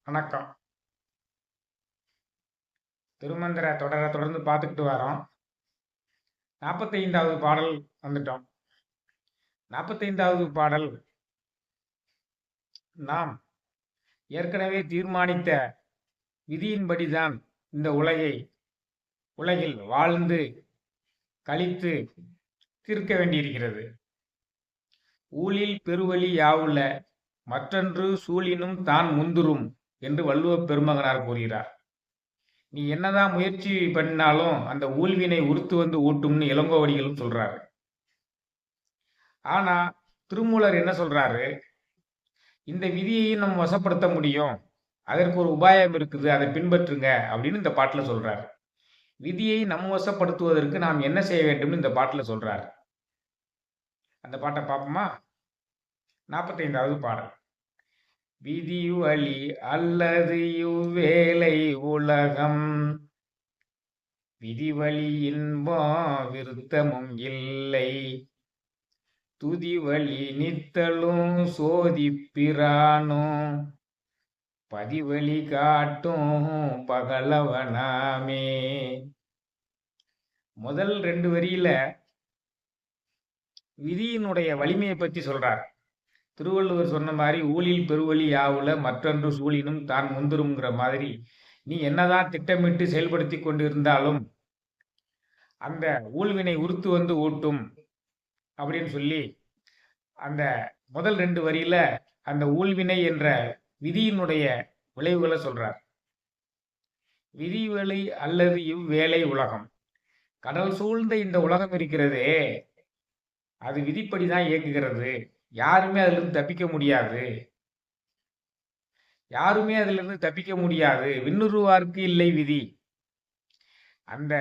வணக்கம். திருமந்திர தொடரை தொடர்ந்து பார்த்துக்கிட்டு வரோம். 45வது பாடல் வந்துட்டோம். 45வது பாடல் நாம் ஏற்கனவே தீர்மானித்த விதியின்படிதான் இந்த உலகில் வாழ்ந்து கழித்து தீர்க்க வேண்டியிருக்கிறது. ஊழில் பெருவழி யாவுல மற்றொன்று சூழினும் தான் முந்துரும் என்று வள்ளுவப் பெருமகனார் கூறுகிறார். நீ என்னதான் முயற்சி பண்ணாலும் அந்த ஊழ்வினை உறுத்து வந்து ஊட்டும்னு இளங்கோவடிகளும் சொல்றாரு. ஆனா திருமூலர் என்ன சொல்றாரு, இந்த விதியையும் நம்ம வசப்படுத்த முடியும், அதற்கு ஒரு உபாயம் இருக்குது, அதை பின்பற்றுங்க அப்படின்னு இந்த பாட்டுல சொல்றாரு. விதியை நம்ம வசப்படுத்துவதற்கு நாம் என்ன செய்ய வேண்டும்னு இந்த பாட்டுல சொல்றாரு. அந்த பாட்டை பார்ப்போமா? 45வது பாடல். விதி வழி அல்லது இவ்வேலை உலகம், விதிவழி இன்பம் விருத்தமும் இல்லை, துதி வழி நித்தலும் சோதிப்பிரானும், பதிவழி காட்டும் பகலவனாமே. முதல் 2 வரியில விதியினுடைய வலிமையை பற்றி சொல்றார். திருவள்ளுவர் சொன்ன மாதிரி ஊழில் பெருவழி யாவுல மற்றொன்று சூழினும் தான் முந்துரும்ங்கிற மாதிரி நீ என்னதான் திட்டமிட்டு செயல்படுத்தி கொண்டு இருந்தாலும் அந்த ஊழ்வினை உறுத்து வந்து ஊட்டும் அப்படின்னு சொல்லி அந்த முதல் 2 வரியில அந்த ஊழ்வினை என்ற விதியினுடைய விளைவுகளை சொல்றார். விதிவெளி அல்லது இவ்வேலை உலகம், கடல் சூழ்ந்த இந்த உலகம் இருக்கிறதே, அது விதிப்படிதான் இயக்குகிறது. யாருமே அதிலிருந்து தப்பிக்க முடியாது. விண்ணுருவார்க்கு இல்லை விதி. அந்த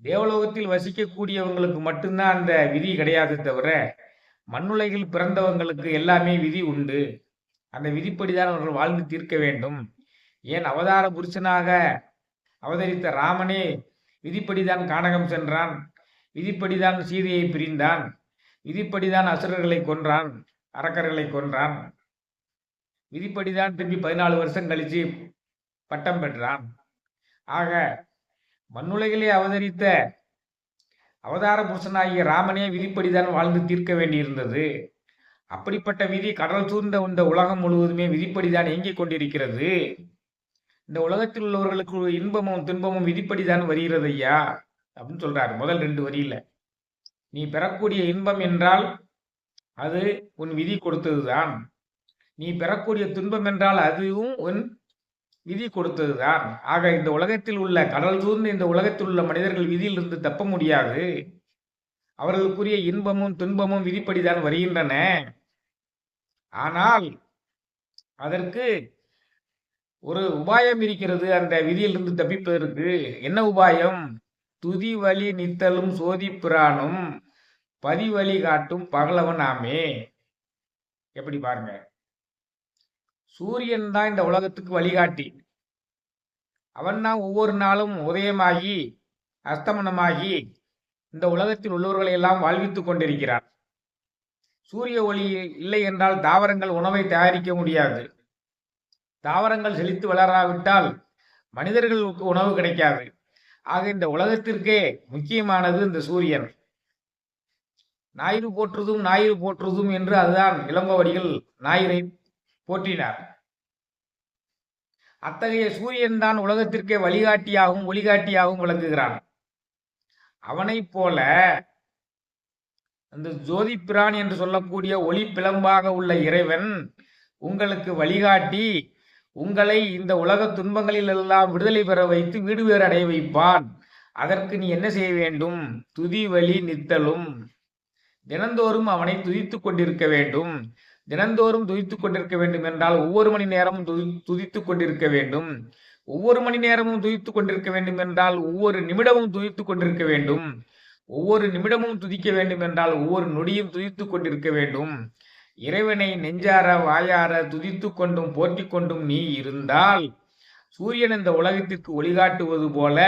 தேவலோகத்தில் வசிக்கக்கூடியவங்களுக்கு மட்டும்தான் அந்த விதி கிடையாது தவிர, மண்ணுலகில் பிறந்தவங்களுக்கு எல்லாமே விதி உண்டு. அந்த விதிப்படிதான் அவர்கள் வாழ்ந்து தீர்க்க வேண்டும். ஏன் அவதார புருஷனாக அவதரித்த ராமனே விதிப்படிதான் கானகம் சென்றான், விதிப்படிதான் சீதையை பிரிந்தான், விதிப்படிதான் அசுரர்களை கொன்றான், அரக்கர்களை கொன்றான், விதிப்படிதான் திரும்பி 14 வருஷம் கழிச்சு பட்டம் பெற்றான். ஆக மண்ணுலகிலே அவதரித்த அவதார புருஷனாகிய ராமனே விதிப்படிதான் வாழ்ந்து தீர்க்க வேண்டியிருந்தது. அப்படிப்பட்ட விதி கடல் சூழ்ந்த இந்த உலகம் முழுவதுமே விதிப்படிதான் இயங்கிக் கொண்டிருக்கிறது. இந்த உலகத்தில் உள்ளவர்களுக்கு இன்பமும் துன்பமும் விதிப்படிதான் வருகிறது ஐயா அப்படின்னு சொல்றாரு முதல் 2 வரியில. நீ பெறக்கூடிய இன்பம் என்றால் அது உன் விதி கொடுத்ததுதான், நீ பெறக்கூடிய துன்பம் என்றால் அதுவும் உன் விதி கொடுத்ததுதான். ஆக இந்த உலகத்தில் உள்ள கடல் சூழ்ந்து இந்த உலகத்தில் உள்ள மனிதர்கள் விதியிலிருந்து தப்ப முடியாது. அவர்களுக்குரிய இன்பமும் துன்பமும் விதிப்படிதான் வருகின்றன. ஆனால் அதற்கு ஒரு உபாயம் இருக்கிறது அந்த விதியிலிருந்து தப்பிப்பதற்கு. என்ன உபாயம்? துதி வழி நித்தலும் சோதிப்பிரானும் பதிவழி காட்டும் பகலவனாமே. எப்படி பாருங்க, சூரியன் தான் இந்த உலகத்துக்கு வழிகாட்டி. அவன் தான் ஒவ்வொரு நாளும் உதயமாகி அஸ்தமனமாகி இந்த உலகத்தில் உள்ளவர்களை எல்லாம் வாழ்வித்துக் கொண்டிருக்கிறார். சூரிய ஒளி இல்லை என்றால் தாவரங்கள் உணவை தயாரிக்க முடியாது. தாவரங்கள் செழித்து வளராவிட்டால் மனிதர்களுக்கு உணவு கிடைக்காது. ஆக இந்த உலகத்திற்கே முக்கியமானது இந்த சூரியன். ஞாயிறு போற்றுதும் என்று அதுதான் இளங்கோவடிகள் ஞாயிறை போற்றினார். அத்தகைய சூரியன் தான் உலகத்திற்கே வழிகாட்டியாகவும் ஒளிகாட்டியாகவும் விளங்குகிறான். அவனைப் போல அந்த ஜோதிப்பிரான் என்று சொல்லக்கூடிய ஒளி பிளம்பாக உள்ள இறைவன் உங்களுக்கு வழிகாட்டி உங்களை இந்த உலக துன்பங்களில் எல்லாம் விடுதலை பெற வைத்து வீடு வேறு அடைய வைப்பான். அதற்கு நீ என்ன செய்ய வேண்டும்? துதி வழி நித்தலும், தினந்தோறும் அவனை துதித்துக் கொண்டிருக்க வேண்டும். தினந்தோறும் துதித்துக் கொண்டிருக்க வேண்டும் என்றால் ஒவ்வொரு மணி நேரமும் துதித்துக் கொண்டிருக்க வேண்டும். ஒவ்வொரு மணி நேரமும் துதித்துக் கொண்டிருக்க வேண்டும் என்றால் ஒவ்வொரு நிமிடமும் துதித்துக் கொண்டிருக்க வேண்டும். ஒவ்வொரு நிமிடமும் துதிக்க வேண்டும் என்றால் ஒவ்வொரு நொடியும் துதித்துக் கொண்டிருக்க வேண்டும். இறைவனை நெஞ்சார வாயார துதித்து கொண்டும் போற்றி கொண்டும் நீ இருந்தால் சூரியன் இந்த உலகத்திற்கு ஒளிகாட்டுவது போல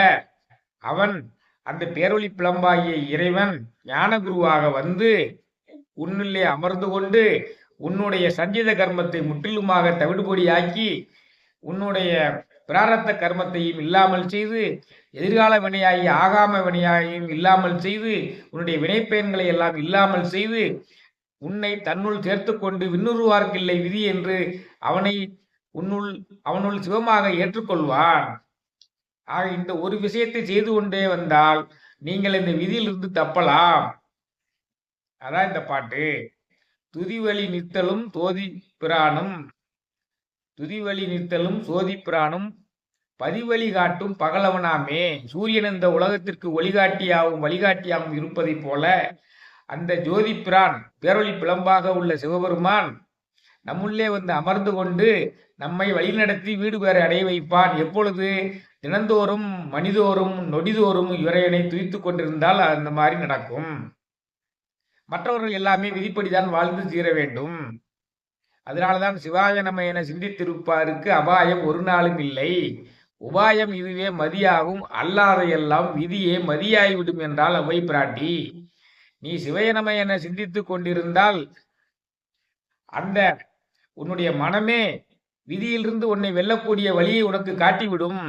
அவன் அந்த பேரொளி பிளம்பாகிய இறைவன் ஞான குருவாக வந்து உன்னிலே அமர்ந்து கொண்டு உன்னுடைய சஞ்சித கர்மத்தை முற்றிலுமாக தவிடுபொடியாக்கி உன்னுடைய பிராரத்த கர்மத்தையும் இல்லாமல் செய்து, எதிர்கால வினையாகி ஆகாம வினையாகியும் இல்லாமல் செய்து, உன்னுடைய வினைப்பயன்களை எல்லாம் இல்லாமல் செய்து, உன்னை தன்னுள் சேர்த்துக் கொண்டு விண்ணுருவார்க்கில்லை விதி என்று அவனை அவனுள் சிவமாக ஏற்றுக்கொள்வான். ஆக இந்த ஒரு விஷயத்தை செய்து கொண்டே வந்தால் நீங்கள் இந்த விதியிலிருந்து தப்பலாம். அதான் இந்த பாட்டு. துதிவழி நித்தலும் தோதி பிரானும், துதிவழி நித்தலும் சோதி பிரானும் பதிவழி காட்டும் பகலவனாமே. சூரியன் இந்த உலகத்திற்கு ஒளிகாட்டியாகவும் வழிகாட்டியாகவும் இருப்பதைப் போல அந்த ஜோதி பிரான் பேரொளி பிளம்பாக உள்ள சிவபெருமான் நம்முள்ளே வந்து அமர்ந்து கொண்டு நம்மை வழிநடத்தி வீடு பேற அடைய வைப்பான். எப்பொழுது? தினந்தோறும் மணிதோறும் நொடிதோறும் இறைவனை துதித்துக் கொண்டிருந்தால் அந்த மாதிரி நடக்கும். மற்றவர்கள் எல்லாமே விதிப்படிதான் வாழ்ந்து தீர வேண்டும். அதனாலதான் சிவாய நம என சிந்தித்திருப்பாருக்கு அபாயம் ஒரு நாளும் இல்லை. உபாயம் இதுவே மதியாகும், அல்லாத எல்லாம் விதியே மதியாகிவிடும் என்றால் அவை பிராட்டி. நீ சிவயனம என சிந்தித்துக் கொண்டிருந்தால் அந்த உன்னுடைய மனமே விதியிலிருந்து உன்னை வெல்லக்கூடிய வழியை உனக்கு காட்டிவிடும்.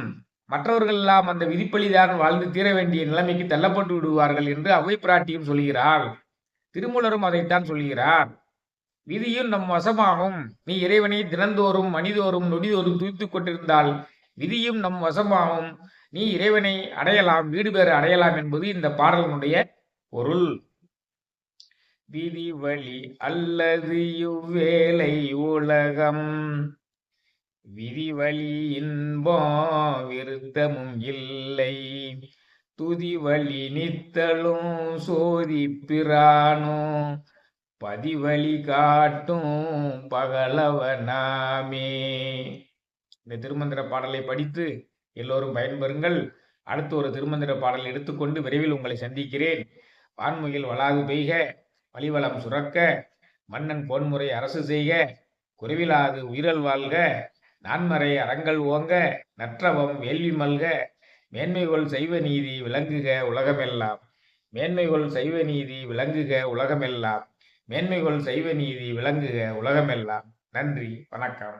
மற்றவர்கள் எல்லாம் அந்த விதிப்பலிதான் வாழ்ந்து தீர வேண்டிய நிலைமைக்கு தள்ளப்பட்டு விடுவார்கள் என்று அவை பிராட்டியும் சொல்கிறார். திருமூலரும் அதைத்தான் சொல்கிறார். விதியும் நம் வசமாகும். நீ இறைவனை தினந்தோறும் மணிதோறும் நொடிதோறும் துதித்துக் கொண்டிருந்தால் விதியும் நம் வசமாகும். நீ இறைவனை அடையலாம், வீடு பேற அடையலாம் என்பது இந்த பாடலினுடைய பொருள். விதி வழி அல்லது இவ்வேளை உலகம், விதிவழி இன்பம் விருத்தமும் இல்லை, துதி வழி நித்தலும் சோதி பிரானும் பதிவழி காட்டும் பகலவனாமே. இந்த திருமந்திர பாடலை படித்து எல்லோரும் பயன்பெறுங்கள். அடுத்து ஒரு திருமந்திர பாடலை எடுத்துக்கொண்டு விரைவில் உங்களை சந்திக்கிறேன். வான்முகில் வளாது பெய்க, வழிவளம் சுரக்க, மன்னன் பொன்முறை அரசு செய்க, குறைவிலாது உயிரல் வாழ்க, நான்மறை அறங்கள் ஓங்க, நற்றவம் வேள்வி மல்க, மேன்மைகொள் செய்வ நீதி விளங்குக உலகமெல்லாம், மேன்மைகொள் செய்வ நீதி விளங்குக உலகமெல்லாம், மேன்மைகொள் செய்வ நீதி விளங்குக உலகமெல்லாம். நன்றி, வணக்கம்.